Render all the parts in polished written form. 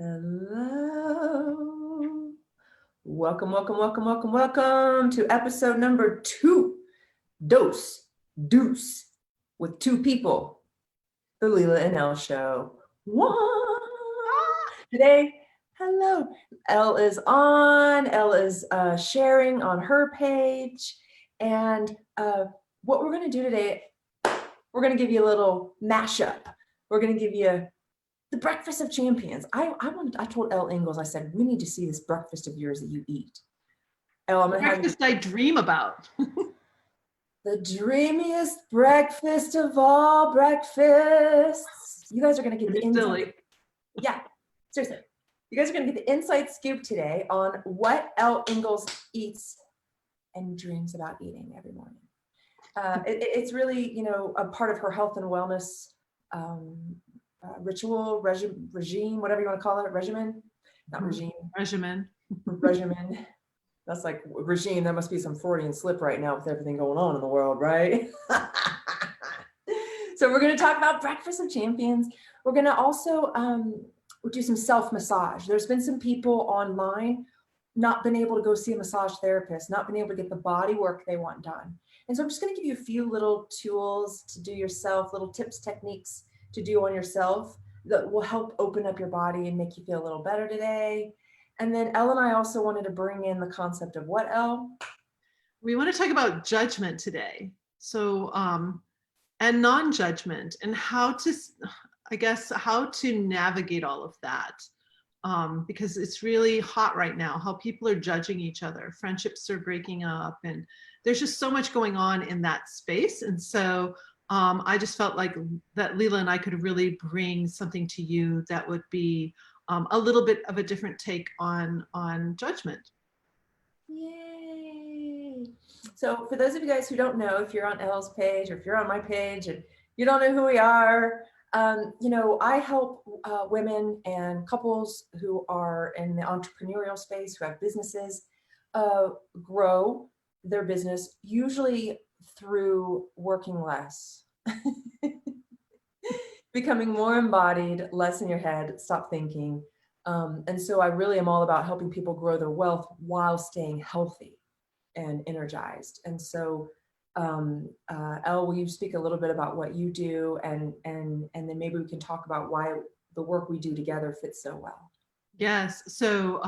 Hello. Welcome to episode number 2, Deuce, with 2 people, the Lila and Elle show. Today, hello. Elle is on. Elle is sharing on her page. And what we're going to do today, we're going to give you a little mashup. We're going to give you the breakfast of champions. I told Elle Ingalls, I said, we need to see this breakfast of yours that you eat. Elle, I'm gonna breakfast I dream about. The dreamiest breakfast of all breakfasts. You guys are gonna get the inside. Yeah, seriously. You guys are gonna get the inside scoop today on what Elle Ingalls eats and dreams about eating every morning. It's really, a part of her health and wellness ritual, regime, whatever you want to call it, regimen, not regime. Regimen. That's like regime. That must be some Freudian slip right now with everything going on in the world, right? So we're going to talk about breakfast of champions. We're going to also do some self-massage. There's been some people online not been able to go see a massage therapist, not been able to get the body work they want done. And so I'm just going to give you a few little tools to do yourself, little tips, techniques to do on yourself that will help open up your body and make you feel a little better today. And then Elle and I also wanted to bring in the concept of what, Elle? We want to talk about judgment today. So, and non-judgment and how to navigate all of that. Because it's really hot right now, how people are judging each other. Friendships are breaking up and there's just so much going on in that space. And so I just felt like that Lila and I could really bring something to you that would be a little bit of a different take on judgment. Yay! So for those of you guys who don't know, if you're on Elle's page or if you're on my page and you don't know who we are, I help women and couples who are in the entrepreneurial space, who have businesses, grow their business, usually through working less, becoming more embodied, less in your head, stop thinking. And so I really am all about helping people grow their wealth while staying healthy and energized. And so Elle, will you speak a little bit about what you do, and then maybe we can talk about why the work we do together fits so well. Yes. So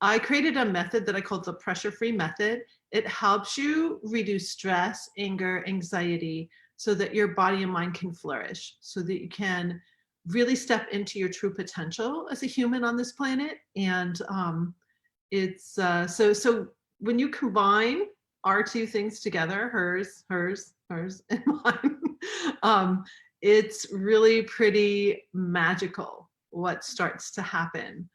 I created a method that I called the pressure-free method. It helps you reduce stress, anger, anxiety, so that your body and mind can flourish, so that you can really step into your true potential as a human on this planet. And it's so when you combine our two things together, hers, and mine, it's really pretty magical what starts to happen.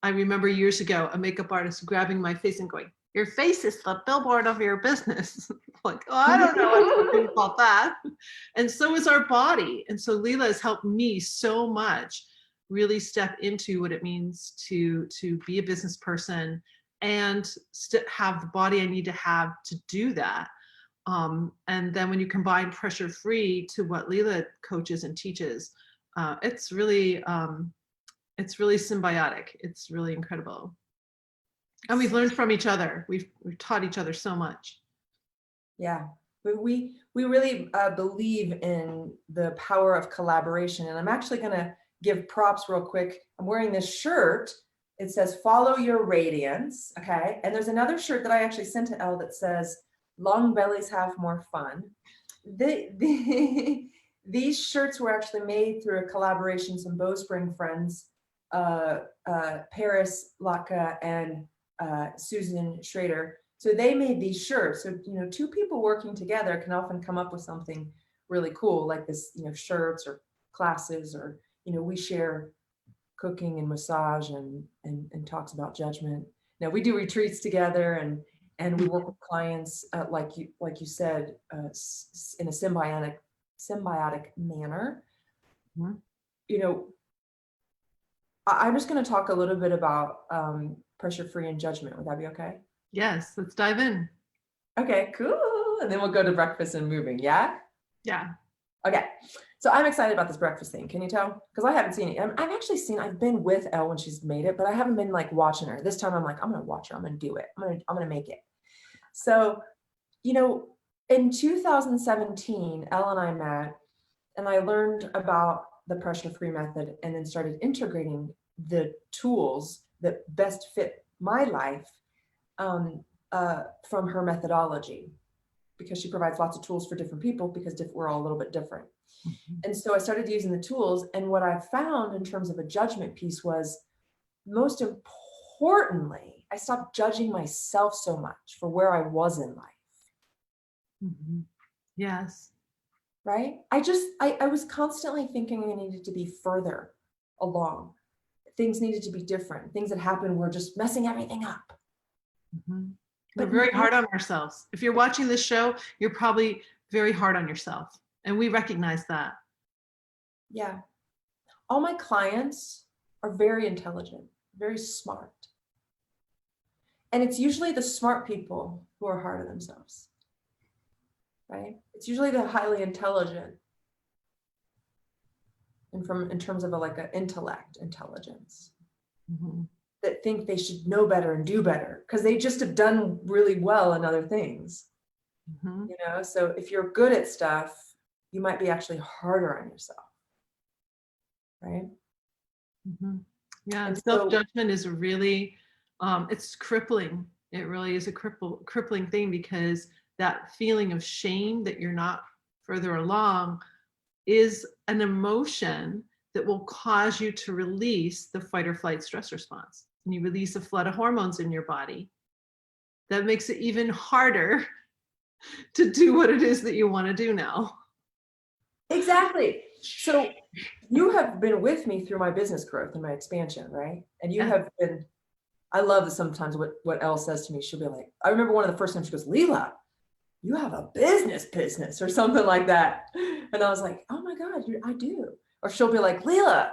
I remember years ago, a makeup artist grabbing my face and going, "Your face is the billboard of your business." Like, oh, I don't know what to think about that. And so is our body. And so Lila has helped me so much really step into what it means to be a business person and have the body I need to have to do that. And then when you combine pressure free to what Lila coaches and teaches, it's really symbiotic. It's really incredible. And we've learned from each other. We've taught each other so much. Yeah, we really believe in the power of collaboration. And I'm actually going to give props real quick. I'm wearing this shirt. It says, "Follow your radiance." Okay. And there's another shirt that I actually sent to Elle that says, "Long bellies have more fun." These shirts were actually made through a collaboration, some Bowspring friends, Paris Laka and Susan Schrader. So they made these shirts. So, 2 people working together can often come up with something really cool, like this, shirts or classes, or, we share cooking and massage and talks about judgment. Now we do retreats together and we work with clients, like you said, in a symbiotic manner. Mm-hmm. I'm just going to talk a little bit about pressure-free and judgment. Would that be okay? Yes, let's dive in. Okay, cool. And then we'll go to breakfast and moving. Yeah? Yeah. Okay. So I'm excited about this breakfast thing. Can you tell? Because I haven't seen it. I've been with Elle when she's made it, but I haven't been like watching her. This time I'm like, I'm going to watch her. I'm going to do it. I'm going to make it. So, you know, in 2017, Elle and I met and I learned about the pressure-free method and then started integrating the tools that best fit my life from her methodology, because she provides lots of tools for different people because we're all a little bit different. Mm-hmm. And so I started using the tools, and what I found in terms of a judgment piece was, most importantly, I stopped judging myself so much for where I was in life. Mm-hmm. Yes. Right? I was constantly thinking I needed to be further along. Things needed to be different. Things that happened were just messing everything up. Mm-hmm. We're very hard on ourselves. If you're watching this show, you're probably very hard on yourself. And we recognize that. Yeah. All my clients are very intelligent, very smart. And it's usually the smart people who are hard on themselves. Right? It's usually the highly intelligent. And in terms of an intelligence. Mm-hmm. That think they should know better and do better because they just have done really well in other things. Mm-hmm. You know, so if you're good at stuff, you might be actually harder on yourself. Right? Mm-hmm. Yeah, and self-judgment is really, it's crippling. It really is a crippling thing, because that feeling of shame that you're not further along is an emotion that will cause you to release the fight or flight stress response. And you release a flood of hormones in your body. That makes it even harder to do what it is that you want to do now. Exactly. So you have been with me through my business growth and my expansion, right? And you have been, I love that sometimes what Elle says to me, she'll be like, I remember one of the first times she goes, Lila, you have a business or something like that. And I was like, oh my God, I do. Or she'll be like, Lila,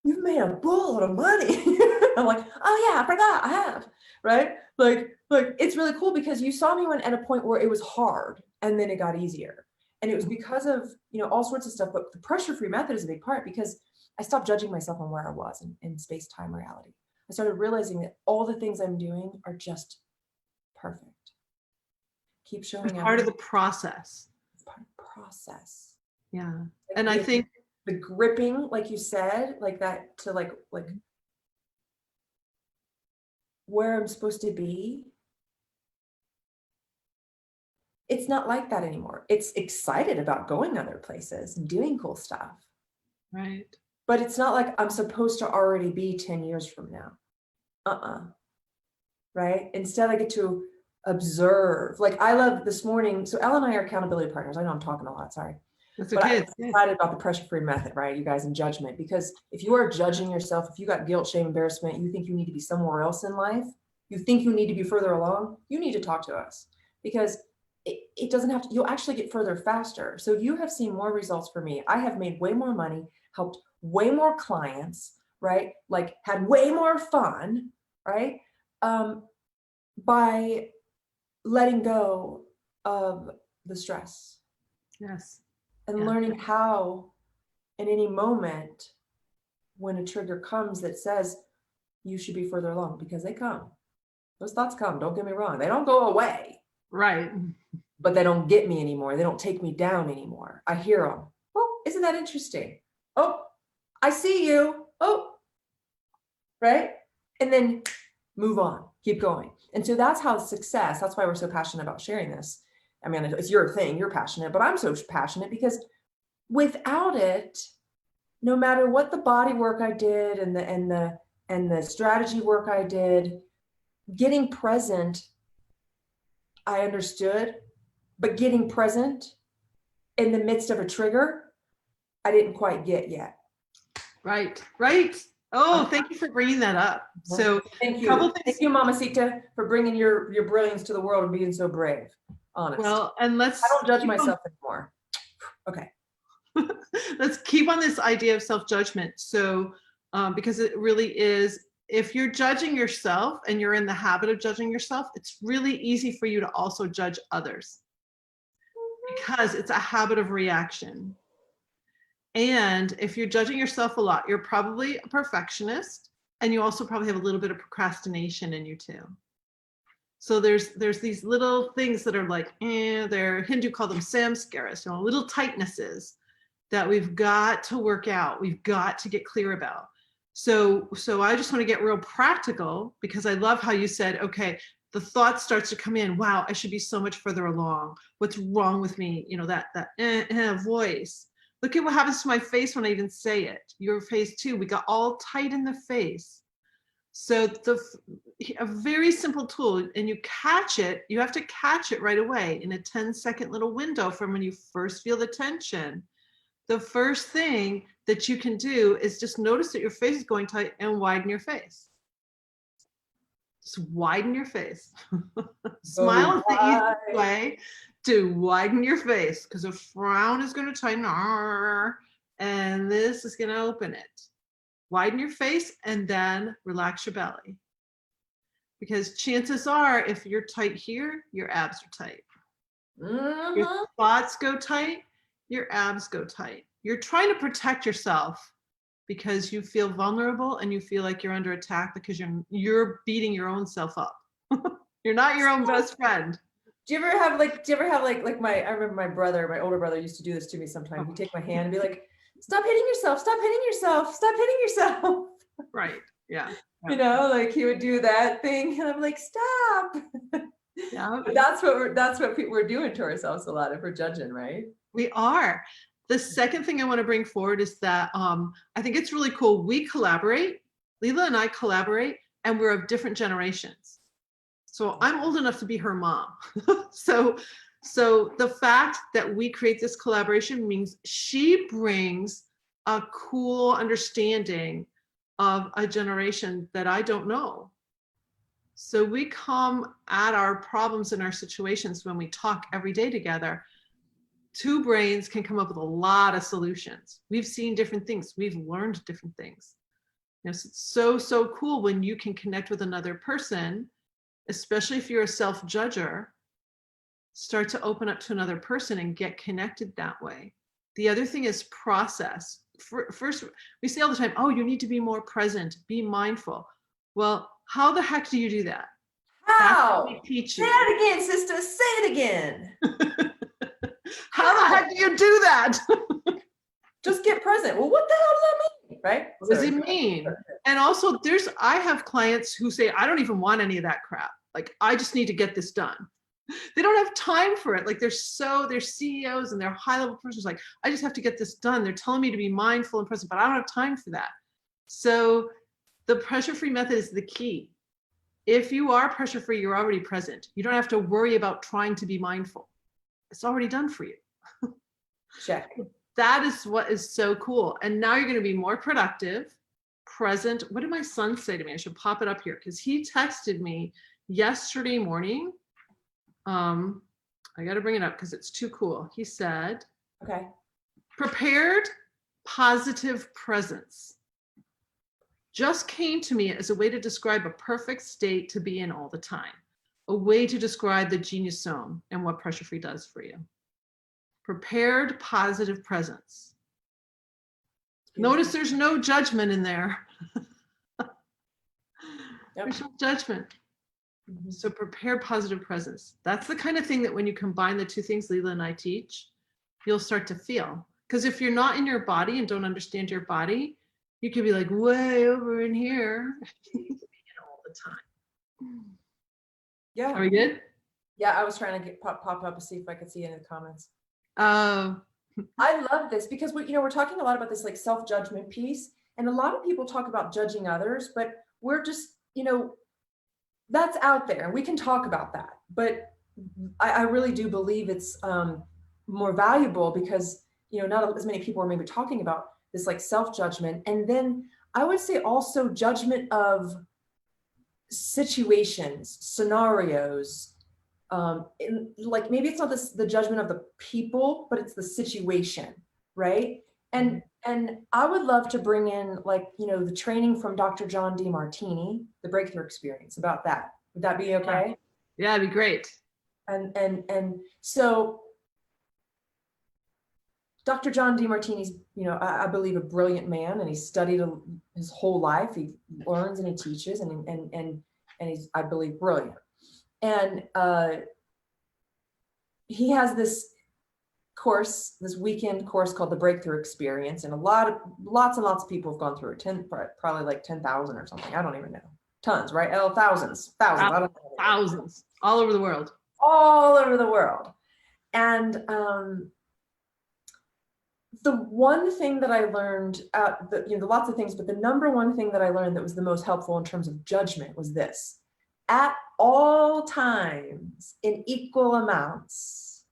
you've made a boatload of money. I'm like, oh yeah, I forgot, I have, right? Like it's really cool because you saw me at a point where it was hard and then it got easier. And it was because of, all sorts of stuff, but the pressure-free method is a big part because I stopped judging myself on where I was in space-time reality. I started realizing that all the things I'm doing are just perfect. Keep showing up. Part of the process. It's part of the process. Yeah. And I think the gripping, like you said, like that, to like where I'm supposed to be. It's not like that anymore. It's excited about going other places and doing cool stuff. Right. But it's not like I'm supposed to already be 10 years from now. Right? Instead, I get to observe. Like I love this morning. So Elle and I are accountability partners. I know I'm talking a lot, sorry. That's okay. But I'm excited about the pressure-free method, right? You guys in judgment, because if you are judging yourself, if you got guilt, shame, embarrassment, you think you need to be somewhere else in life, you think you need to be further along, you need to talk to us, because it doesn't have to, you'll actually get further faster. So you have seen more results for me. I have made way more money, helped way more clients, right? Like had way more fun, right? By letting go of the stress. Yes. And learning how in any moment when a trigger comes that says you should be further along, because they come. Those thoughts come, don't get me wrong. They don't go away. Right. But they don't get me anymore. They don't take me down anymore. I hear them. Oh, isn't that interesting? Oh, I see you. Oh, right? And then move on, keep going. And so that's how success, that's why we're so passionate about sharing this. I mean, it's your thing, you're passionate, but I'm so passionate because without it, no matter what the body work I did and the strategy work I did, getting present, I understood, but getting present in the midst of a trigger, I didn't quite get yet. Right. Oh, thank you for bringing that up. So thank you. Thank you, Mamacita, for bringing your brilliance to the world and being so brave. Honest. Well, and I don't judge myself anymore. Okay. Let's keep on this idea of self-judgment. So, because it really is, if you're judging yourself and you're in the habit of judging yourself, it's really easy for you to also judge others, because it's a habit of reaction. And if you're judging yourself a lot, you're probably a perfectionist, and you also probably have a little bit of procrastination in you too. So there's these little things that are like, they're Hindu call them samskaras, little tightnesses that we've got to work out. We've got to get clear about. So I just want to get real practical, because I love how you said, okay, the thought starts to come in. Wow, I should be so much further along. What's wrong with me? That voice. Look at what happens to my face when I even say it. Your face too. We got all tight in the face. So a very simple tool, and you catch it. You have to catch it right away in a 10-second little window from when you first feel the tension. The first thing that you can do is just notice that your face is going tight and widen your face. Just widen your face. Smile is the easiest way to widen your face, because a frown is going to tighten, and this is going to open it. Widen your face and then relax your belly. Because chances are, if you're tight here, your abs are tight. Your spots go tight, your abs go tight. You're trying to protect yourself because you feel vulnerable and you feel like you're under attack because you're beating your own self up. You're not your own best friend. Do you ever have I remember my older brother used to do this to me sometimes. He'd take my hand and be like, stop hitting yourself, stop hitting yourself, stop hitting yourself. Right. Yeah. Like he would do that thing and I'm like, stop. Yeah. But that's what we're doing to ourselves a lot if we're judging, right? We are. The second thing I want to bring forward is that I think it's really cool. We collaborate. Lila and I collaborate, and we're of different generations. So I'm old enough to be her mom. So the fact that we create this collaboration means she brings a cool understanding of a generation that I don't know. So we come at our problems and our situations when we talk every day together. Two brains can come up with a lot of solutions. We've seen different things. We've learned different things. So it's so cool when you can connect with another person, especially if you're a self-judger. Start to open up to another person and get connected that way. The other thing is process. First, we say all the time, oh, you need to be more present, be mindful. Well, how the heck do you do that? How? That's what we teach you. Say it again, sister. Say it again. How the heck do you do that? Just get present. Well, what the hell does that mean? Right? What does it mean? And also I have clients who say, I don't even want any of that crap. Like, I just need to get this done. They don't have time for it. Like they're CEOs and they're high level persons. Like, I just have to get this done. They're telling me to be mindful and present, but I don't have time for that. So the pressure-free method is the key. If you are pressure-free, you're already present. You don't have to worry about trying to be mindful. It's already done for you. Check. That is what is so cool. And now you're going to be more productive, present. What did my son say to me? I should pop it up here because he texted me yesterday morning. I got to bring it up because it's too cool. He said, okay, prepared positive presence just came to me as a way to describe a perfect state to be in all the time, a way to describe the genius zone and what pressure-free does for you. Prepared positive presence. Notice there's no judgment in there. Yep. There's no judgment. Mm-hmm. So prepare positive presence. That's the kind of thing that when you combine the two things Lila and I teach, you'll start to feel. Because if you're not in your body and don't understand your body, you could be like way over in here. You need to be in all the time. Yeah. Are we good? Yeah, I was trying to get pop up to see if I could see it in the comments. I love this because we're talking a lot about this like self-judgment piece, and a lot of people talk about judging others, but we're just, that's out there and we can talk about that. But I really do believe it's more valuable because, not as many people are maybe talking about this like self-judgment. And then I would say also judgment of situations, scenarios, like maybe it's not the judgment of the people, but it's the situation, right? And I would love to bring in the training from Dr. John DeMartini, the breakthrough experience, about that. Would that be okay? Yeah, it'd be great. And so Dr. John DeMartini's, I believe a brilliant man, and he studied his whole life. He learns and he teaches, and he's, I believe, brilliant. And he has this course, this weekend course called the Breakthrough Experience, and lots and lots of people have gone through it. Probably like 10,000 or something. I don't even know. Tons, right? Elle, thousands. I don't know. Thousands all over the world. All over the world. And the one thing that I learned, lots of things, but the number one thing that I learned that was the most helpful in terms of judgment was this: at all times, in equal amounts,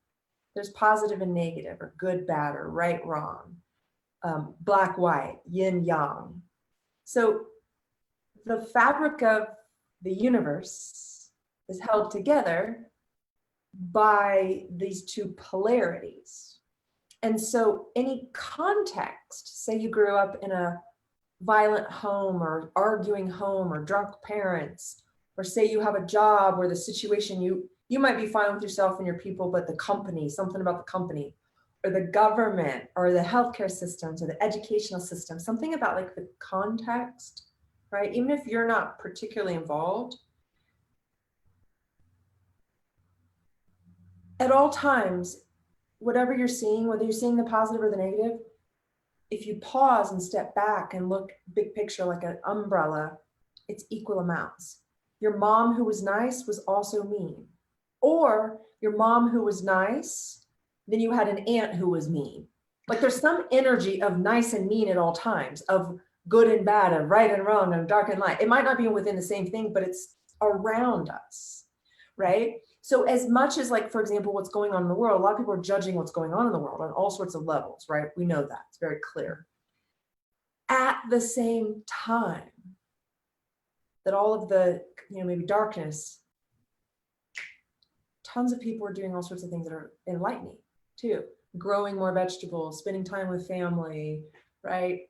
there's positive and negative, or good, bad, or right, wrong, black, white, yin, yang. So the fabric of the universe is held together by these two polarities. And so any context, say you grew up in a violent home or arguing home or drunk parents, or say you have a job where the situation, you might be fine with yourself and your people, but the company, something about the company or the government or the healthcare systems or the educational system, something about like the context, right? Even if you're not particularly involved, at all times, whatever you're seeing, whether you're seeing the positive or the negative, if you pause and step back and look big picture like an umbrella, it's equal amounts. Your mom who was nice was also mean. Or your mom who was nice, then you had an aunt who was mean. Like there's some energy of nice and mean at all times, of good and bad, of right and wrong, of dark and light. It might not be within the same thing, but it's around us, right? So as much as, like, for example, what's going on in the world, a lot of people are judging what's going on in the world on all sorts of levels, right? We know that, it's very clear. At the same time that all of the, maybe darkness, tons of people are doing all sorts of things that are enlightening too. Growing more vegetables, spending time with family, right?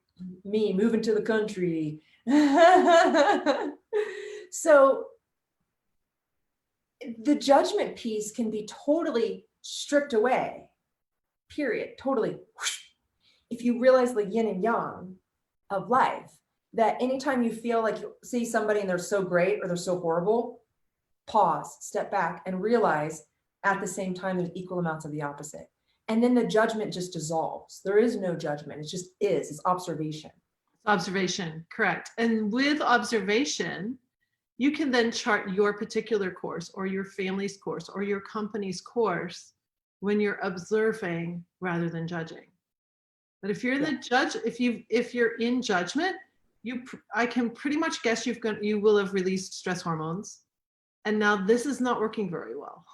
Me moving to the country. So the judgment piece can be totally stripped away, period, totally. If you realize the yin and yang of life, that anytime you feel like you see somebody and they're so great or they're so horrible, pause, step back, and realize at the same time there's equal amounts of the opposite. And then the judgment just dissolves. There is no judgment. It just is. It's observation. Observation, correct. And with observation, you can then chart your particular course or your family's course or your company's course when you're observing rather than judging. But if you're in if you're in judgment, I can pretty much guess you will have released stress hormones, and now this is not working very well.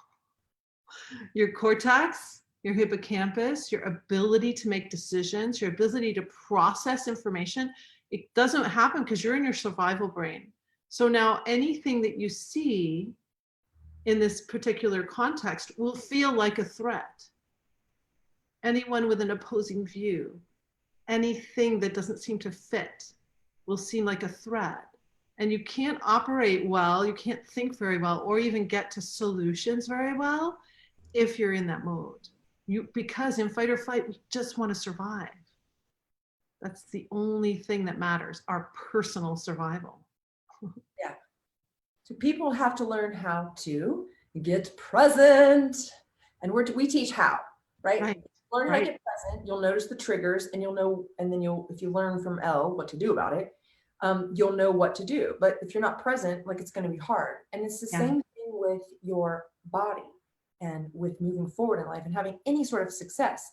Your cortex, your hippocampus, your ability to make decisions, your ability to process information, it doesn't happen because you're in your survival brain. So now anything that you see in this particular context will feel like a threat. Anyone with an opposing view, anything that doesn't seem to fit will seem like a threat. And you can't operate well, you can't think very well, or even get to solutions very well if you're in that mode. Because in fight or flight, we just want to survive. That's the only thing that matters, our personal survival. Yeah. So people have to learn how to get present. And we teach how, right? Right. Learn how to get present. You'll notice the triggers, and you'll know, and then if you learn from Elle what to do about it, you'll know what to do. But if you're not present, like, it's going to be hard. And it's the same thing with your body and with moving forward in life and having any sort of success.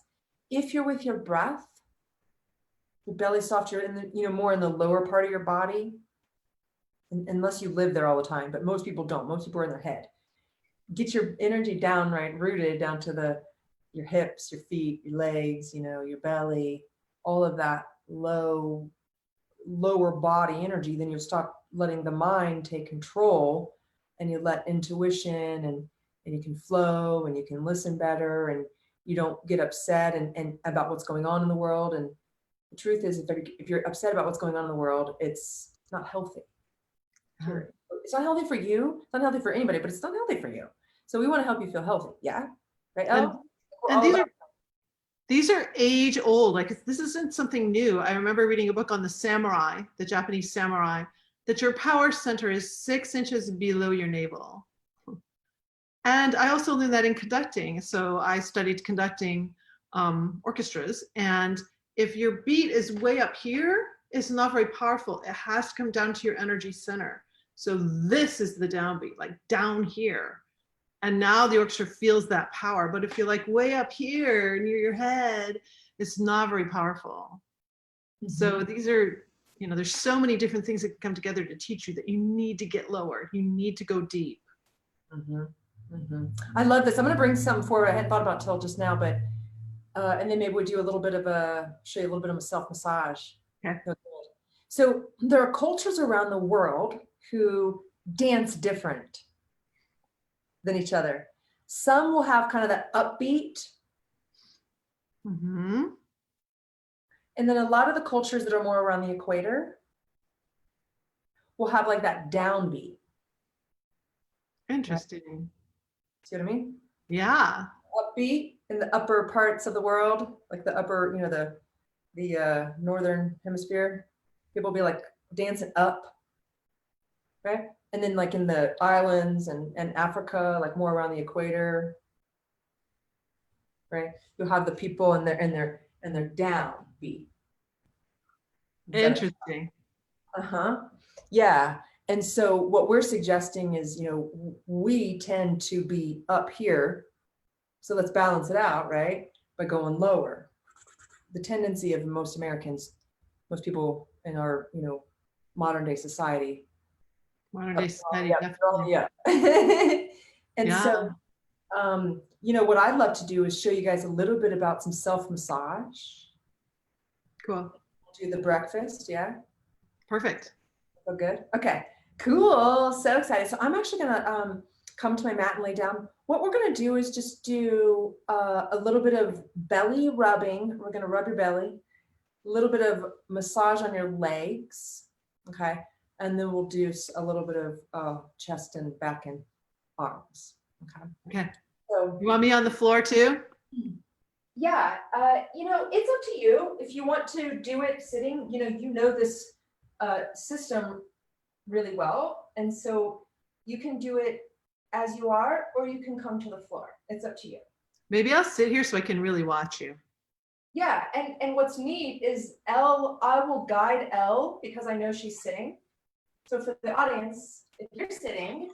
If you're with your breath, your belly soft, you're in the, more in the lower part of your body, unless you live there all the time, but most people don't. Most people are in their head. Get your energy down, right, rooted down to your hips, your feet, your legs, your belly, all of that lower body energy. Then you'll stop letting the mind take control, and you let intuition and you can flow, and you can listen better, and you don't get upset and about what's going on in the world. And the truth is, if you're upset about what's going on in the world, it's not healthy. Period. It's not healthy for you. It's not healthy for anybody, but it's not healthy for you. So we want to help you feel healthy. Yeah. Right. These are age old. Like this isn't something new. I remember reading a book on the samurai, the Japanese samurai, that your power center is 6 inches below your navel. And I also learned that in conducting. So I studied conducting orchestras. And if your beat is way up here, it's not very powerful. It has to come down to your energy center. So this is the downbeat, like down here. And now the orchestra feels that power. But if you're like way up here near your head, it's not very powerful. Mm-hmm. So these are, you know, there's so many different things that can come together to teach you that you need to get lower. You need to go deep. Mm-hmm. Mm-hmm. I love this. I'm going to bring something forward I hadn't thought about till just now, but and then maybe we'll do a little bit of show you a little bit of a self-massage. Okay. So there are cultures around the world who dance different than each other. Some will have kind of that upbeat. Mm-hmm. And then a lot of the cultures that are more around the equator will have like that downbeat. Interesting. See what I mean? Yeah. Upbeat in the upper parts of the world, like the upper, you know, the northern hemisphere. People will be like dancing up, right? And then like in the islands and Africa, like more around the equator, right? You'll have the people and their downbeat. Interesting. Yeah. And so what we're suggesting is, you know, we tend to be up here. So let's balance it out, right? By going lower. The tendency of most Americans, most people in our, you know, modern day society. Definitely. Yeah. And so, you know, what I'd love to do is show you guys a little bit about some self-massage. Cool. Do the breakfast, yeah? Perfect. Oh, good. Okay, cool. So excited. So I'm actually gonna come to my mat and lay down. What we're gonna do is just do a little bit of belly rubbing. We're gonna rub your belly, a little bit of massage on your legs, okay? And then we'll do a little bit of chest and back and arms, okay? Okay. So you want me on the floor too? Yeah, you know, it's up to you. If you want to do it sitting, you know this system really well. And so you can do it as you are, or you can come to the floor. It's up to you. Maybe I'll sit here so I can really watch you. Yeah, and what's neat is Elle, I will guide Elle because I know she's sitting. So for the audience, if you're sitting,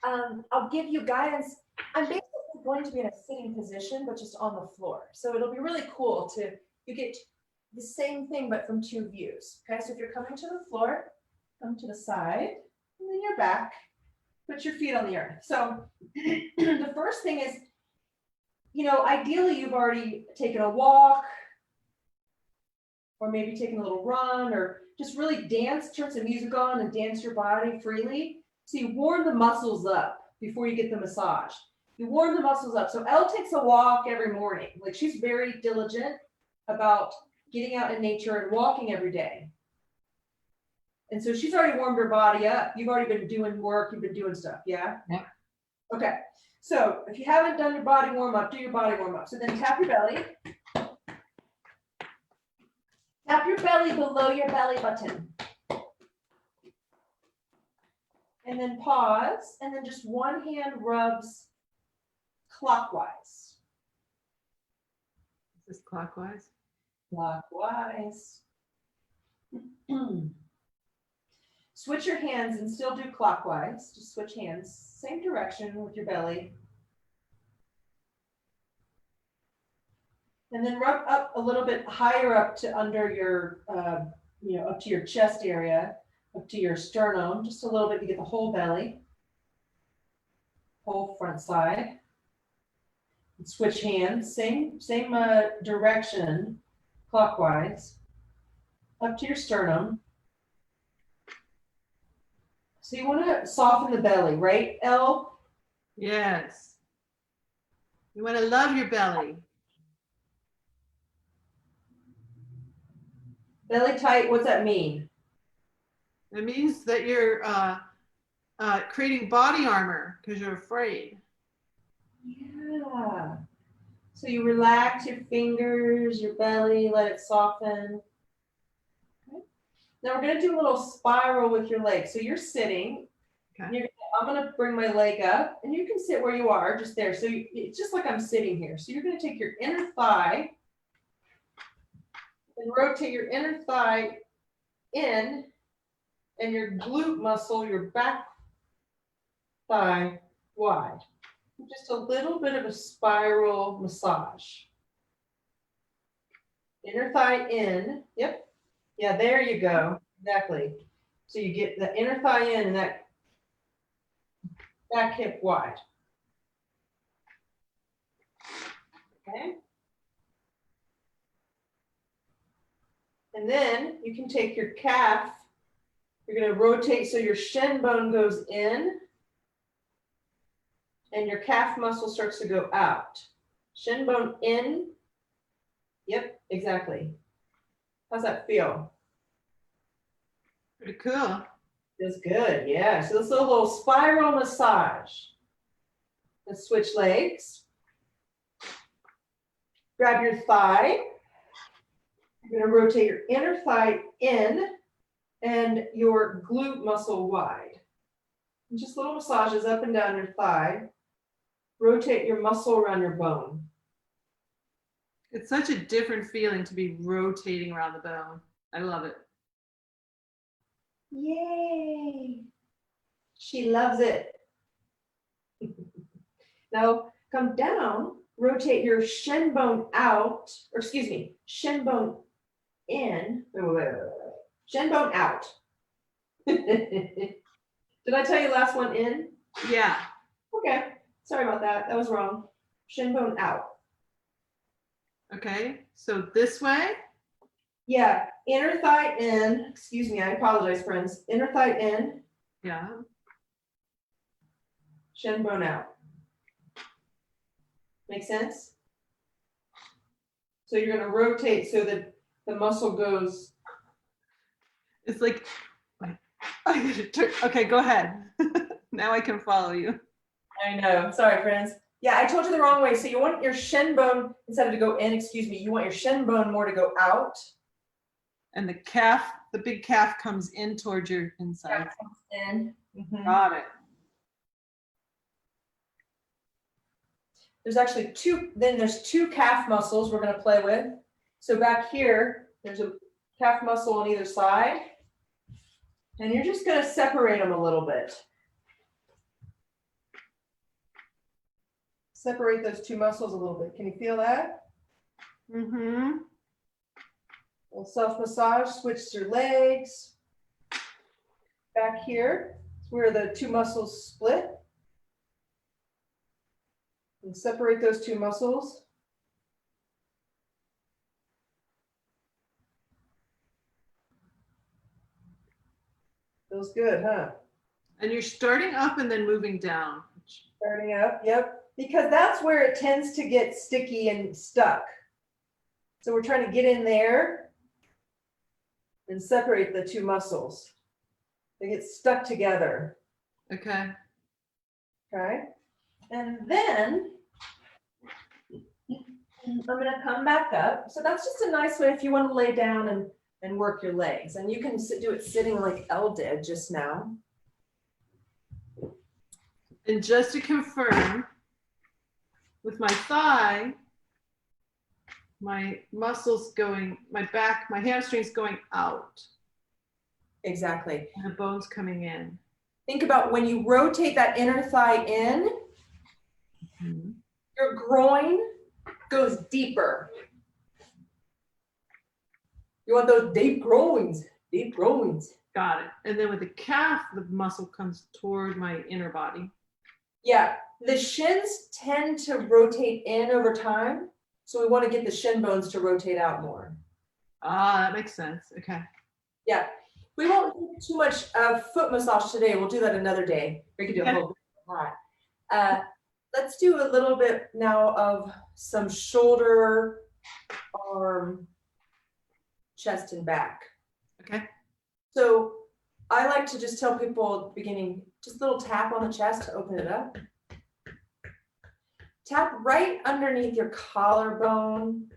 I'll give you guidance. I'm basically going to be in a sitting position, but just on the floor. So it'll be really cool you get the same thing, but from two views. Okay, so if you're coming to the floor, come to the side, and then you're back, put your feet on the earth. So the first thing is, you know, ideally you've already taken a walk, or maybe taken a little run, or just really dance, turn some music on and dance your body freely. So you warm the muscles up before you get the massage. You warm the muscles up. So Elle takes a walk every morning. Like she's very diligent about getting out in nature and walking every day. And so she's already warmed her body up. You've already been doing work. You've been doing stuff. Yeah? Yeah. Okay. So if you haven't done your body warm up, do your body warm up. So then tap your belly. Tap your belly below your belly button. And then pause. And then just one hand rubs clockwise. Is this clockwise? Clockwise. Switch your hands and still do clockwise. Just switch hands. Same direction with your belly. And then rub up a little bit higher up to under your, up to your chest area, up to your sternum, just a little bit to get the whole belly, whole front side. And switch hands, same direction, clockwise, up to your sternum. So you want to soften the belly, right, Elle? Yes. You want to love your belly. Belly tight, what's that mean? It means that you're creating body armor because you're afraid. Yeah. So you relax your fingers, your belly, let it soften. Okay. Now we're gonna do a little spiral with your legs. So you're sitting. Okay. I'm gonna bring my leg up, and you can sit where you are, just there. So it's just like I'm sitting here. So you're gonna take your inner thigh and rotate your inner thigh in, and your glute muscle, your back thigh wide. Just a little bit of a spiral massage. Inner thigh in. Yep. Yeah, there you go. Exactly. So you get the inner thigh in and that back hip wide. Okay. And then you can take your calf. You're going to rotate so your shin bone goes in and your calf muscle starts to go out. Shin bone in. Yep, exactly. How's that feel? Pretty cool. Feels good, yeah. So let's do a little spiral massage. Let's switch legs. Grab your thigh. You're going to rotate your inner thigh in and your glute muscle wide. And just little massages up and down your thigh. Rotate your muscle around your bone. It's such a different feeling to be rotating around the bone. I love it. Yay! She loves it. Now come down, rotate your shin bone out, or excuse me, shin bone in. Wait. Shin bone out. Did I tell you last one in? Yeah. Okay, sorry about that. That was wrong. Shin bone out. Okay. So this way. Yeah, inner thigh in. Excuse me, I apologize, friends. Inner thigh in. Yeah. Shin bone out. Make sense? So you're going to rotate so that the muscle goes. It's like, I gotta turn. Okay, go ahead. Now I can follow you. I know. Sorry, friends. Yeah, I told you the wrong way. So you want your shin bone, instead of to go in, excuse me, you want your shin bone more to go out. And the calf, the big calf comes in towards your inside. In. Mm-hmm. Got it. There's actually there's two calf muscles we're going to play with. So back here, there's a calf muscle on either side. And you're just going to separate them a little bit. Separate those two muscles a little bit. Can you feel that? Mm-hmm. A little self-massage, switch your legs. Back here, where the two muscles split. And separate those two muscles. Feels good, huh? And you're starting up and then moving down. Starting up, yep. Because that's where it tends to get sticky and stuck. So we're trying to get in there and separate the two muscles. They get stuck together. Okay. Okay. And then I'm going to come back up. So that's just a nice way if you want to lay down and work your legs. And you can do it sitting like Elle did just now. And just to confirm, with my thigh, my muscles going, my back, my hamstrings going out. Exactly. And the bones coming in. Think about when you rotate that inner thigh in, your groin goes deeper. You want those deep groins, deep groins. Got it. And then with the calf, the muscle comes toward my inner body. Yeah, the shins tend to rotate in over time. So we want to get the shin bones to rotate out more. Ah, that makes sense. Okay. Yeah, we won't do too much foot massage today. We'll do that another day. We can do a whole bit of that. Let's do a little bit now of some shoulder, arm, chest, and back. Okay. So I like to just tell people at the beginning, just a little tap on the chest to open it up. Tap right underneath your collarbone.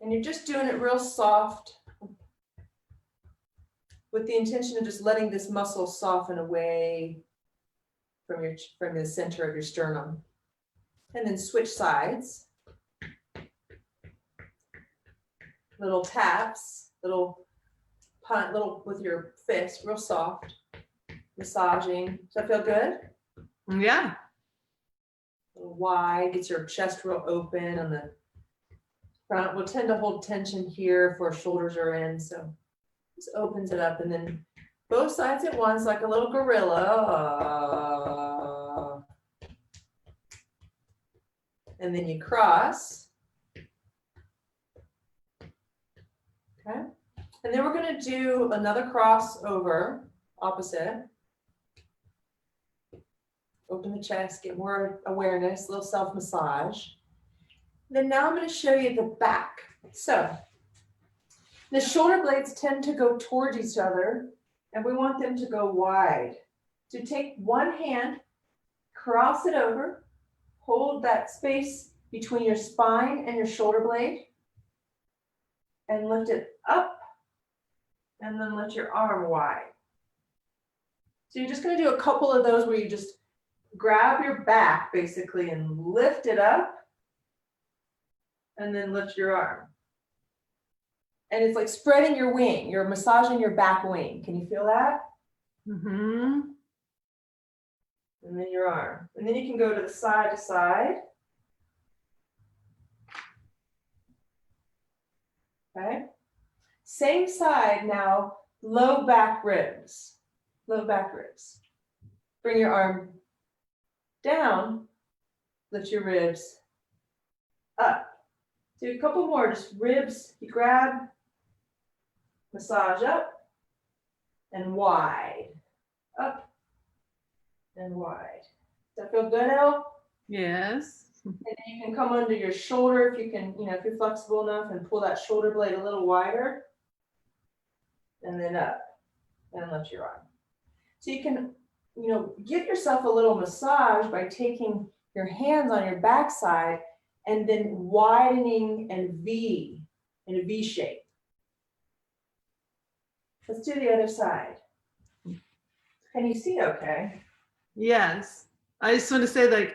And you're just doing it real soft with the intention of just letting this muscle soften away from the center of your sternum. And then switch sides. Little taps, little with your fist, real soft. Massaging. Does that feel good? Yeah. A little wide, gets your chest real open on the front. We'll tend to hold tension here if our shoulders are in, so this opens it up, and then both sides at once like a little gorilla. And then you cross. Okay. And then we're going to do another crossover, opposite. Open the chest, get more awareness, a little self-massage. Then now I'm going to show you the back. So the shoulder blades tend to go towards each other, and we want them to go wide. So take one hand, cross it over, hold that space between your spine and your shoulder blade, and lift it up, and then lift your arm wide. So you're just going to do a couple of those where you just grab your back basically and lift it up, and then lift your arm. And it's like spreading your wing. You're massaging your back wing. Can you feel that? Mm-hmm. And then your arm. And then you can go to the side to side. Okay. Same side now, low back ribs. Low back ribs. Bring your arm down, lift your ribs up. Do a couple more, just ribs, you grab, massage up and wide, up and wide. Does that feel good, Elle? Yes. And then you can come under your shoulder if you can, if you're flexible enough, and pull that shoulder blade a little wider, and then up and lift your arm. So you can, give yourself a little massage by taking your hands on your backside and then widening in a V shape. Let's do the other side. Can you see okay? Yes. I just want to say, like,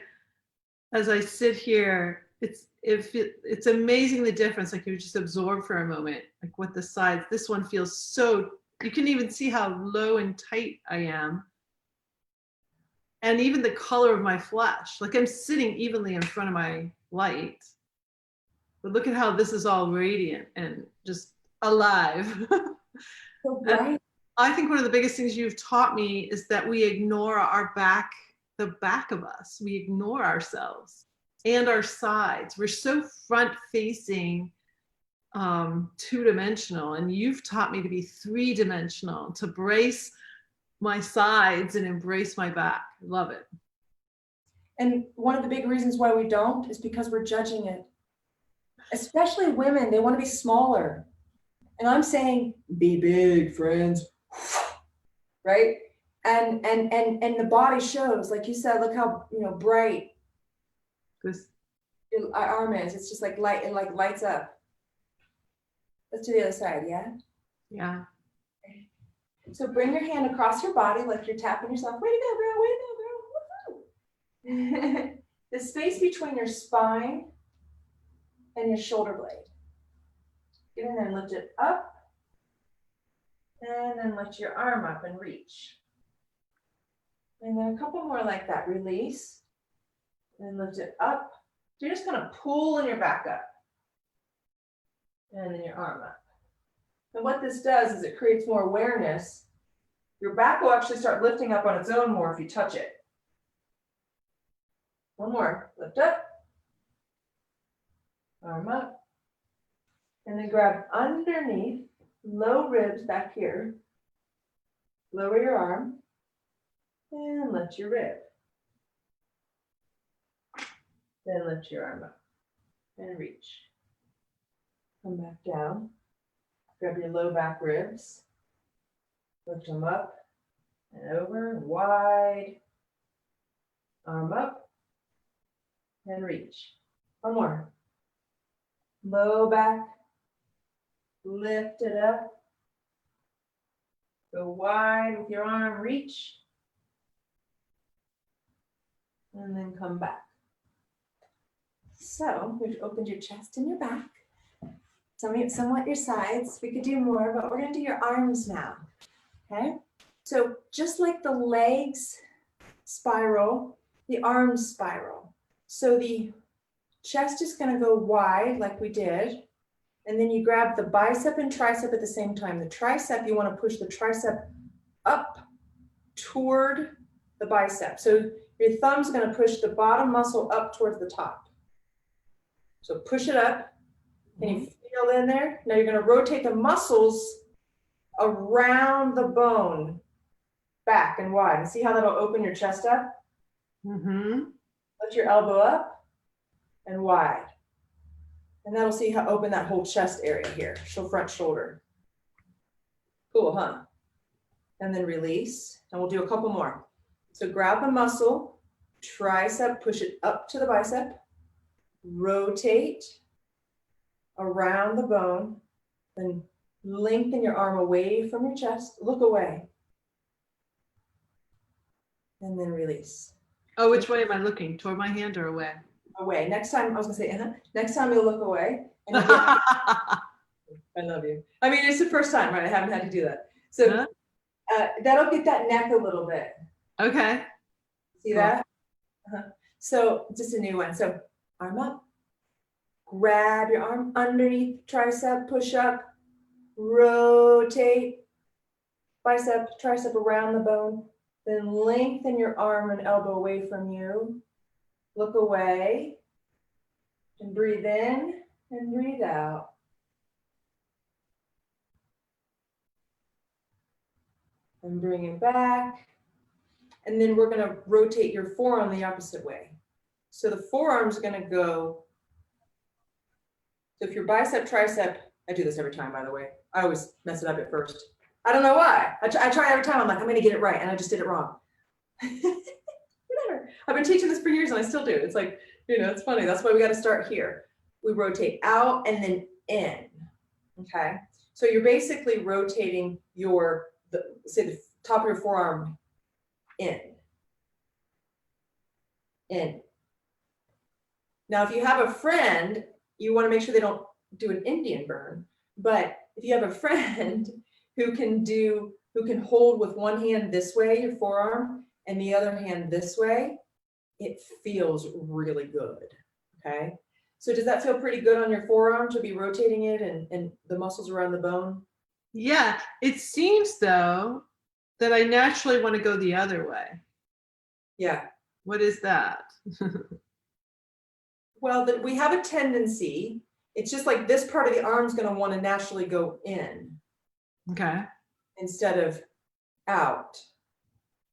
as I sit here, it's amazing the difference. Like, you just absorb for a moment, like what the sides, this one feels so, you can even see how low and tight I am. And even the color of my flesh, like I'm sitting evenly in front of my light. But look at how this is all radiant and just alive. So bright. I think one of the biggest things you've taught me is that we ignore our back, the back of us. We ignore ourselves and our sides. We're so front facing, two-dimensional, and you've taught me to be three-dimensional, to brace my sides and embrace my back. Love it. And one of the big reasons why we don't is because we're judging it. Especially women, they want to be smaller. And I'm saying, be big, friends. Right? And the body shows, like you said, look how bright This, your arm is. It's just like light, it like lights up. Let's do the other side, yeah? yeah. So bring your hand across your body like you're tapping yourself. Way to go, girl, way to go, girl. Woohoo! The space between your spine and your shoulder blade. Get in there and lift it up. And then lift your arm up and reach. And then a couple more like that. Release. And lift it up. So you're just going to pull in your back up. And then your arm up. And what this does is it creates more awareness. Your back will actually start lifting up on its own more if you touch it. One more. Lift up. Arm up. And then grab underneath, low ribs back here. Lower your arm. And lift your rib. Then lift your arm up. And reach. Come back down. Grab your low back ribs. Lift them up and over, wide, arm up, and reach. One more. Low back, lift it up. Go wide with your arm, reach. And then come back. So we've opened your chest and your back. Somewhat your sides. We could do more, but we're going to do your arms now. Okay? So just like the legs spiral, the arms spiral. So the chest is going to go wide like we did. And then you grab the bicep and tricep at the same time. The tricep, you want to push the tricep up toward the bicep. So your thumb's going to push the bottom muscle up towards the top. So push it up. Can you feel in there? Now you're going to rotate the muscles around the bone, back and wide. And see how that'll open your chest up? Lift your elbow up and wide. And that'll see how open that whole chest area here, front shoulder. Cool, huh? And then release. And we'll do a couple more. So grab the muscle, tricep, push it up to the bicep, rotate around the bone, then lengthen your arm away from your chest, look away, and then release. Oh, which way am I looking? Toward my hand or away? Away. Next time, I was gonna say, next time you'll look away. And I love you. I mean, it's the first time, right? I haven't had to do that. So that'll get that neck a little bit. Okay. See that? So just a new one. So arm up. Grab your arm underneath tricep, push up, rotate, bicep, tricep around the bone, then lengthen your arm and elbow away from you. Look away and breathe in and breathe out. And bring it back. And then we're going to rotate your forearm the opposite way. So the forearm's going to go. So if your bicep, tricep, I do this every time, by the way. I always mess it up at first. I don't know why. I try every time. I'm like, I'm going to get it right. And I just did it wrong. Whatever. I've been teaching this for years and I still do. It's like, it's funny. That's why we got to start here. We rotate out and then in. Okay. So you're basically rotating say the top of your forearm in. Now, if you have a friend, you want to make sure they don't do an Indian burn. But if you have a friend who can hold with one hand this way, your forearm, and the other hand this way, it feels really good. Okay. So does that feel pretty good on your forearm to be rotating it and the muscles around the bone? Yeah. It seems though that I naturally want to go the other way. Yeah. What is that? Well, we have a tendency. It's just like this part of the arm is going to want to naturally go in. Okay. Instead of out.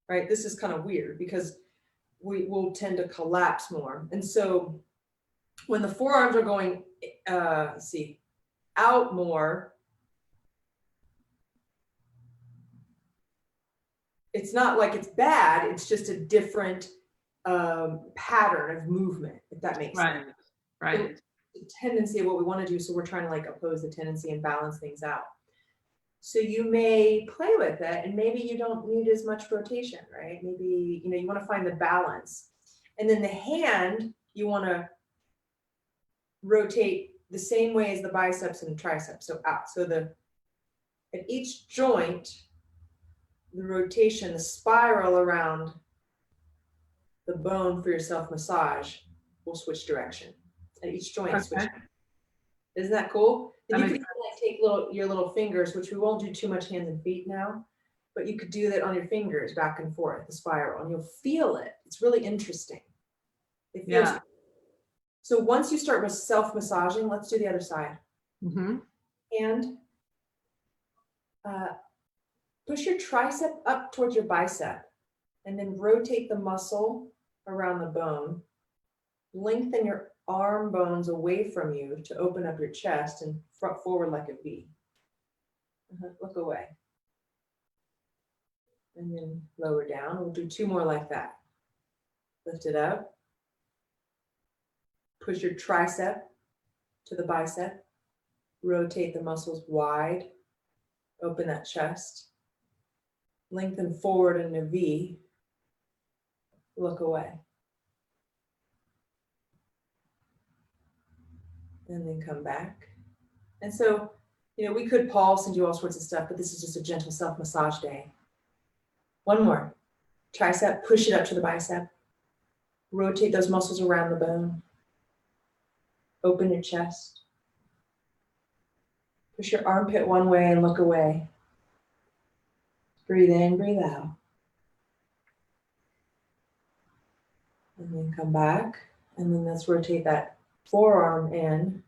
Right? This is kind of weird because we will tend to collapse more. And so when the forearms are going, out more, it's not like it's bad. It's just a different pattern of movement, if that makes sense. Right. The tendency of what we want to do. So we're trying to oppose the tendency and balance things out. So you may play with it and maybe you don't need as much rotation, right? Maybe, you want to find the balance. And then the hand, you want to rotate the same way as the biceps and triceps. So out. So at each joint, the rotation, the spiral around the bone for your self-massage will switch direction. At each joint, okay. Switch. Isn't that cool? And you can take your little fingers, which we won't do too much hands and feet now, but you could do that on your fingers back and forth, the spiral, and you'll feel it. It's really interesting. It feels good. So once you start with self-massaging, let's do the other side. And push your tricep up towards your bicep and then rotate the muscle around the bone. Lengthen your arm bones away from you to open up your chest and front forward like a V. Look away. And then lower down. We'll do two more like that. Lift it up. Push your tricep to the bicep. Rotate the muscles wide. Open that chest. Lengthen forward in a V. Look away. And then come back. And so, we could pulse and do all sorts of stuff, but this is just a gentle self-massage day. One more. Tricep, push it up to the bicep. Rotate those muscles around the bone. Open your chest. Push your armpit one way and look away. Breathe in, breathe out. And then come back. And then let's rotate that forearm in.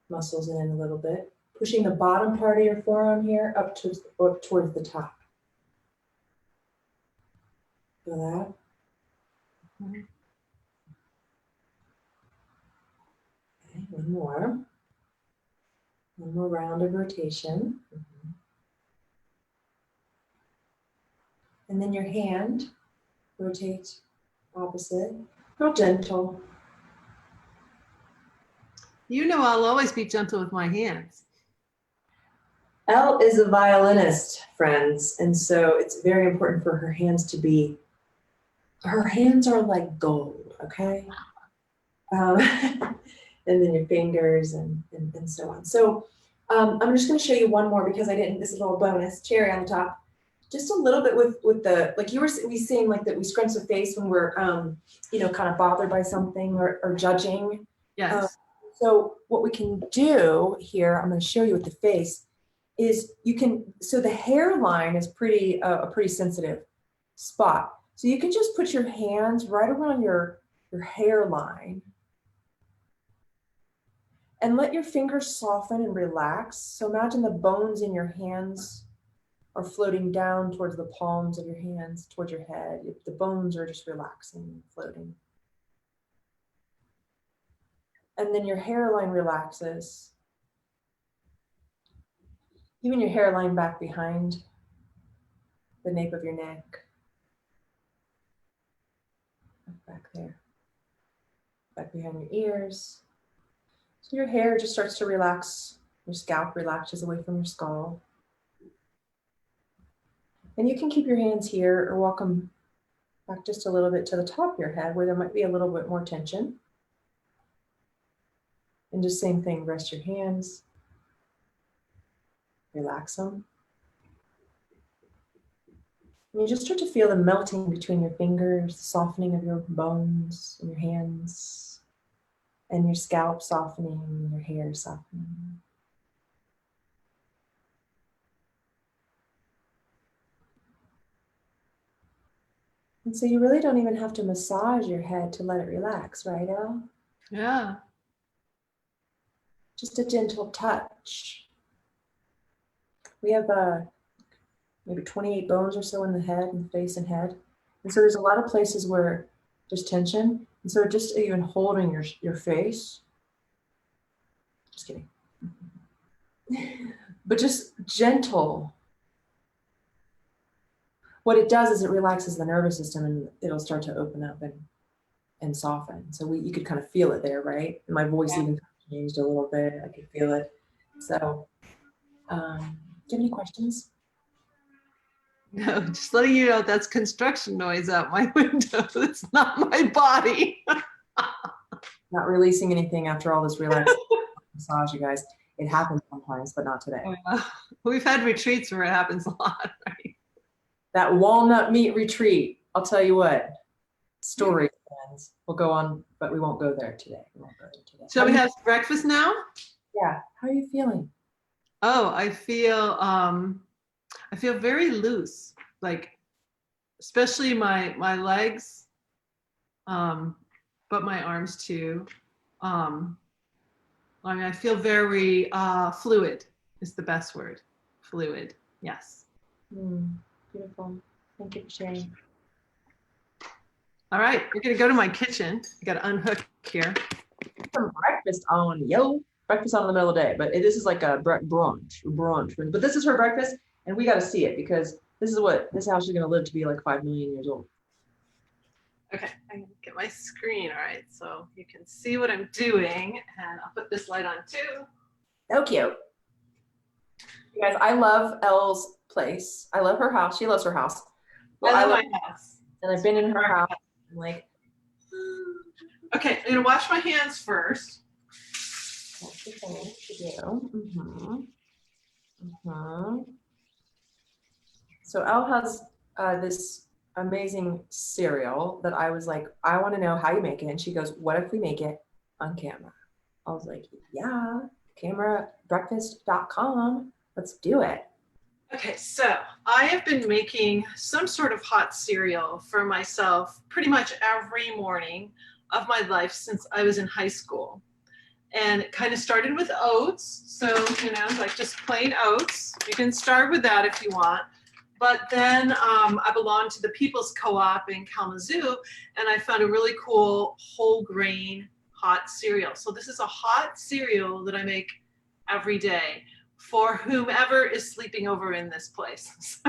Muscles in a little bit. Pushing the bottom part of your forearm here up towards the top. Feel that? Okay, one more. One more round of rotation. And then your hand, rotate opposite, real gentle. I'll always be gentle with my hands. Elle is a violinist, friends, and so it's very important for her hands to be, her hands are like gold, okay? And then your fingers and so on. So I'm just gonna show you one more because this is a little bonus, cherry on the top. Just a little bit with the, like we saying like that we scrunch the face when we're, kind of bothered by something or judging. Yes. So what we can do here, I'm gonna show you with the face, is so the hairline is a pretty sensitive spot. So you can just put your hands right around your hairline and let your fingers soften and relax. So imagine the bones in your hands are floating down towards the palms of your hands, towards your head. The bones are just relaxing, floating. And then your hairline relaxes. Even your hairline back behind the nape of your neck. Back there. Back behind your ears. So your hair just starts to relax. Your scalp relaxes away from your skull. And you can keep your hands here or walk them back just a little bit to the top of your head where there might be a little bit more tension. And just same thing, rest your hands. Relax them. And you just start to feel the melting between your fingers, the softening of your bones and your hands, and your scalp softening, and your hair softening. And so you really don't even have to massage your head to let it relax, right, Elle? Yeah. Just a gentle touch. We have maybe 28 bones or so in the head and face and head. And so there's a lot of places where there's tension. And so just even holding your face, just kidding, but just gentle. What it does is it relaxes the nervous system and it'll start to open up and soften. So you could kind of feel it there, right? And my voice even changed a little bit. I could feel it. So, do you have any questions? No, just letting you know that's construction noise out my window. It's not my body. Not releasing anything after all this relaxed massage, you guys. It happens sometimes, but not today. We've had retreats where it happens a lot, right? That walnut meat retreat, I'll tell you what, story friends. We'll go on, but we won't go there today. We won't go there today. Shall we have breakfast now? Yeah. How are you feeling? Oh, I feel very loose, like especially my legs, but my arms too. I feel very fluid is the best word. Fluid, yes. Beautiful. Thank you for sharing. All right, we're gonna go to my kitchen. I gotta unhook here. Some breakfast on, breakfast on in the middle of the day, but this is like a brunch. But this is her breakfast, and we got to see it because this is how she's gonna live to be like 5 million years old. Okay, I'm gonna get my screen, all right, so you can see what I'm doing, and I'll put this light on too. So cute. You guys, I love Elle's place. I love her house. She loves her house. Well, I love my house. and I've been in her house. I'm like, okay, I'm gonna wash my hands first. that's the thing to do. So Elle has this amazing cereal that I was like, I want to know how you make it. And she goes, what if we make it on camera? I was like, yeah, camerabreakfast.com. Let's do it. Okay, so I have been making some sort of hot cereal for myself pretty much every morning of my life since I was in high school. And it kind of started with oats. So, you know, like just plain oats. You can start with that if you want. But then I belonged to the People's Co-op in Kalamazoo, and I found a really cool whole grain hot cereal. So this is a hot cereal that I make every day for whomever is sleeping over in this place.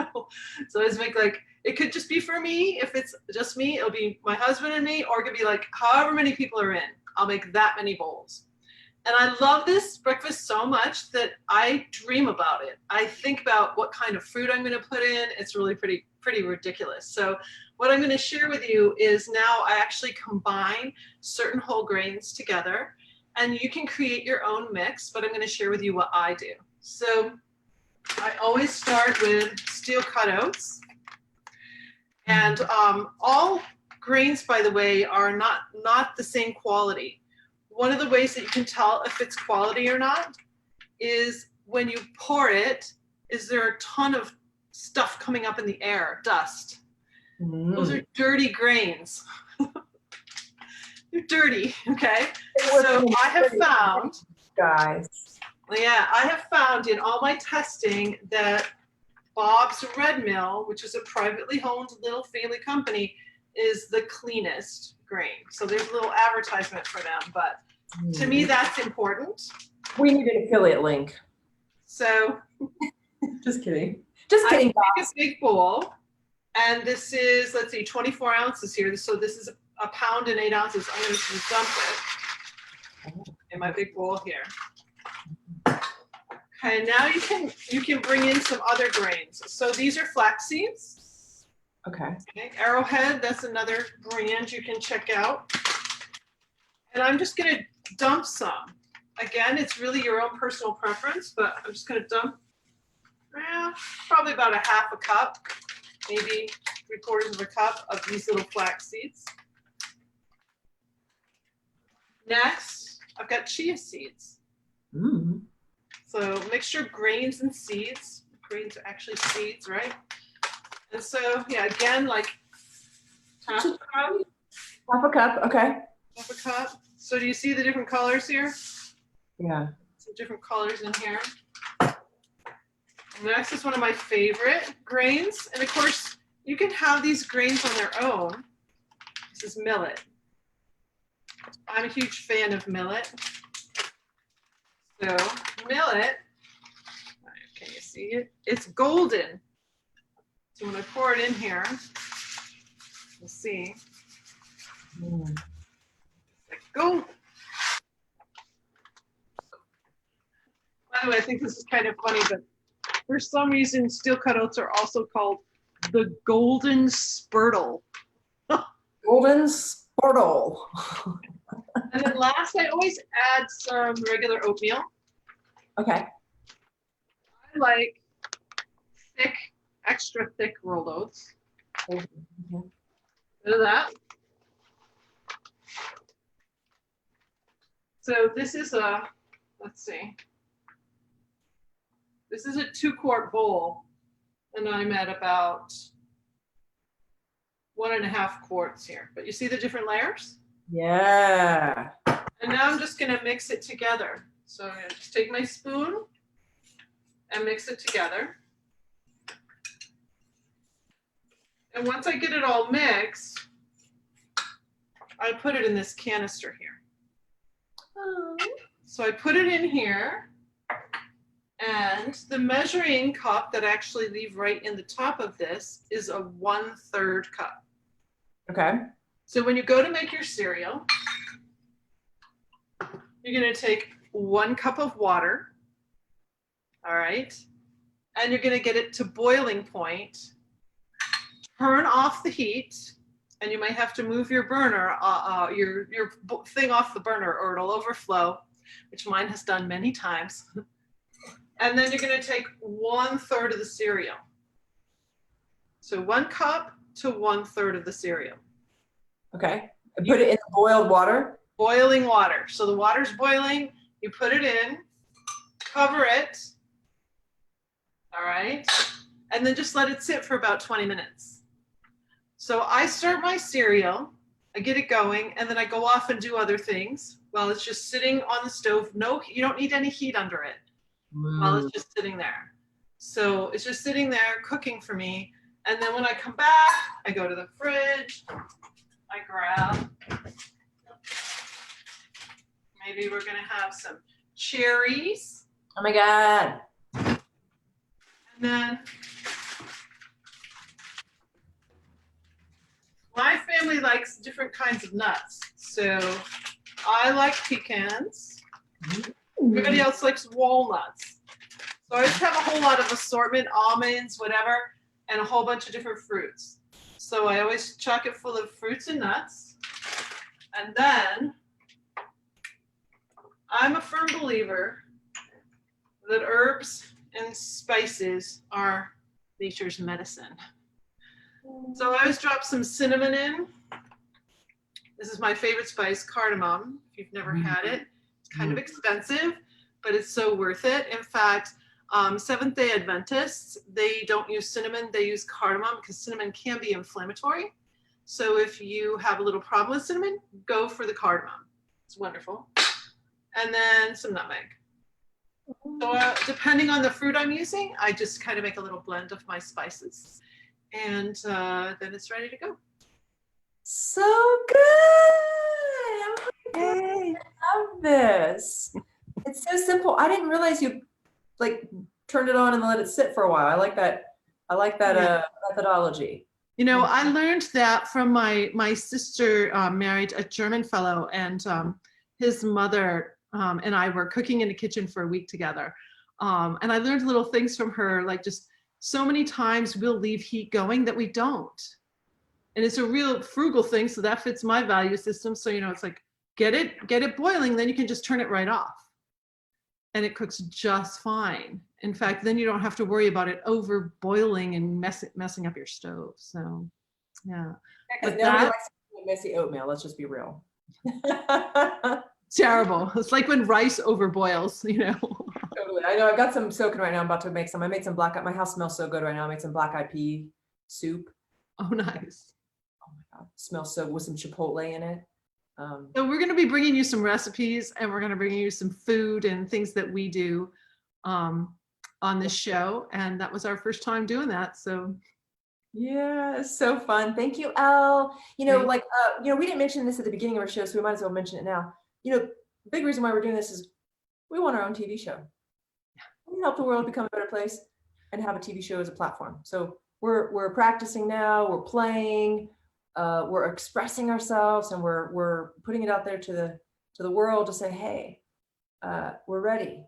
So I just make like, it could just be for me. If it's just me, it'll be my husband and me, or it could be like however many people are in. I'll make that many bowls. And I love this breakfast so much that I dream about it. I think about what kind of fruit I'm going to put in. It's really pretty ridiculous. So what I'm going to share with you is now I actually combine certain whole grains together, and you can create your own mix, but I'm going to share with you what I do. So I always start with steel cut oats. And all grains, by the way, are not the same quality. One of the ways that you can tell if it's quality or not is when you pour it, is there a ton of stuff coming up in the air, dust. Those are dirty grains. They're dirty, okay? So I have found, guys. yeah, I have found in all my testing that Bob's Red Mill, which is a privately owned little family company, is the cleanest grain. So there's a little advertisement for them, but to me, that's important. We need an affiliate link. So just kidding. Just kidding. I take a big bowl, and this is, let's see, 24 ounces here. So this is a pound and 8 ounces. I'm going to dump it in my big bowl here. Okay, now you can bring in some other grains. So these are flax seeds. Okay. Arrowhead, that's another brand you can check out. And I'm just going to dump some. Again, it's really your own personal preference, but I'm just going to dump probably about a half a cup, maybe 3/4 of a cup of these little flax seeds. Next, I've got chia seeds. So mixture of grains and seeds. Grains are actually seeds, right? And so, yeah, again, like half a cup. Half a cup, okay. Half a cup. So do you see the different colors here? Yeah. Some different colors in here. Next is one of my favorite grains. And of course, you can have these grains on their own. This is millet. I'm a huge fan of millet. So millet, can you see it? It's golden. So when I pour it in here, you'll see. Like gold. By the way, I think this is kind of funny, but for some reason, steel cut oats are also called the golden spurtle. Golden spurtle. And then last, I always add some regular oatmeal. Okay. I like thick, extra thick rolled oats. Bit of that. So this is a, let's see. This is a 2-quart bowl, and I'm at about 1.5 quarts here. But you see the different layers? Yeah. And now I'm just gonna mix it together. So I'm gonna just take my spoon and mix it together. And once I get it all mixed, I put it in this canister here. So I put it in here, and the measuring cup that I actually leave right in the top of this is a 1/3 cup. Okay. So when you go to make your cereal, you're going to take 1 cup of water. All right. And you're going to get it to boiling point. Turn off the heat, and you might have to move your burner, your thing off the burner, or it'll overflow, which mine has done many times. And then you're going to take 1/3 of the cereal. So 1 cup to 1/3 of the cereal. Okay. And put it in the boiled water? Boiling water. So the water's boiling, you put it in, cover it. All right. And then just let it sit for about 20 minutes. So I start my cereal, I get it going, and then I go off and do other things while it's just sitting on the stove. No, you don't need any heat under it while it's just sitting there. So it's just sitting there cooking for me. And then when I come back, I go to the fridge, I grab, maybe we're gonna have some cherries. Oh my God. And then my family likes different kinds of nuts. So I like pecans. Everybody else likes walnuts. So I just have a whole lot of assortment, almonds, whatever, and a whole bunch of different fruits. So I always chock it full of fruits and nuts. And then I'm a firm believer that herbs and spices are nature's medicine. So I always drop some cinnamon in. This is my favorite spice, cardamom. If you've never had it, it's kind of expensive, but it's so worth it. In fact, Seventh-day Adventists, they don't use cinnamon, they use cardamom because cinnamon can be inflammatory. So if you have a little problem with cinnamon, go for the cardamom. It's wonderful. And then some nutmeg. So depending on the fruit I'm using, I just kind of make a little blend of my spices. And then it's ready to go. So good. I love this. It's so simple. I didn't realize you like turned it on and let it sit for a while. I like that. Methodology. You know, I learned that from my sister married a German fellow, and his mother and I were cooking in the kitchen for a week together. And I learned little things from her, like just so many times we'll leave heat going that we don't. And it's a real frugal thing. So that fits my value system. So, you know, it's like, get it boiling, then you can just turn it right off. And it cooks just fine. In fact, then you don't have to worry about it over boiling and messing up your stove. So, yeah. Because nobody likes messy oatmeal. Let's just be real. Terrible. It's like when rice overboils, you know. Totally. I know. I've got some soaking right now. I'm about to make some. I made some my house smells so good right now. I made some black-eyed pea soup. Oh, nice. Oh my God. Smells so, with some chipotle in it. So we're going to be bringing you some recipes, and we're going to bring you some food and things that we do on this show. And that was our first time doing that. So yeah, it's so fun. Thank you, Elle. You know, like, you know, we didn't mention this at the beginning of our show, so we might as well mention it now. You know, the big reason why we're doing this is we want our own TV show. We help the world become a better place and have a TV show as a platform. So we're practicing now, we're playing, we're expressing ourselves, and we're putting it out there to the world to say, hey, we're ready.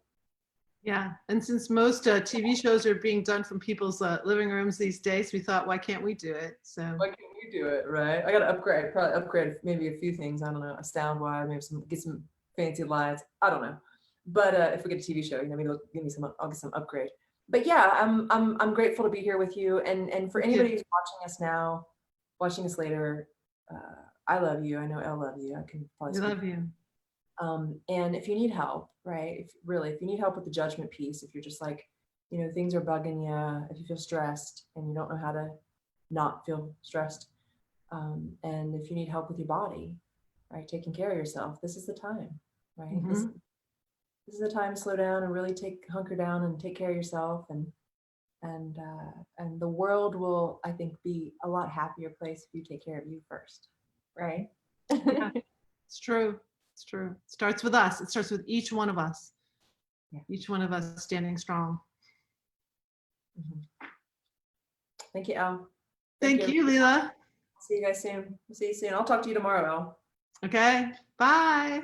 Yeah, and since most TV shows are being done from people's living rooms these days, we thought, why can't we do it? So why can't we do it, right? I got to probably upgrade maybe a few things. I don't know, sound wise, maybe get some fancy lights. I don't know, but if we get a TV show, you know, maybe I'll get some upgrade. But yeah, I'm grateful to be here with you, and for anybody who's watching us now, watching us later, I love you. I know Elle loves you. I can probably love you. And if you need help, right? If you need help with the judgment piece, if you're just like, you know, things are bugging you, if you feel stressed and you don't know how to not feel stressed, and if you need help with your body, right, taking care of yourself, this is the time, right? Mm-hmm. This is the time to slow down and really hunker down and take care of yourself, and the world will, I think, be a lot happier place if you take care of you first, right? Yeah, it's true. It's true. It starts with us. It starts with each one of us. Yeah. Each one of us standing strong. Mm-hmm. Thank you, Elle. Thank you, Lila. See you guys soon. See you soon. I'll talk to you tomorrow, Elle. Okay. Bye.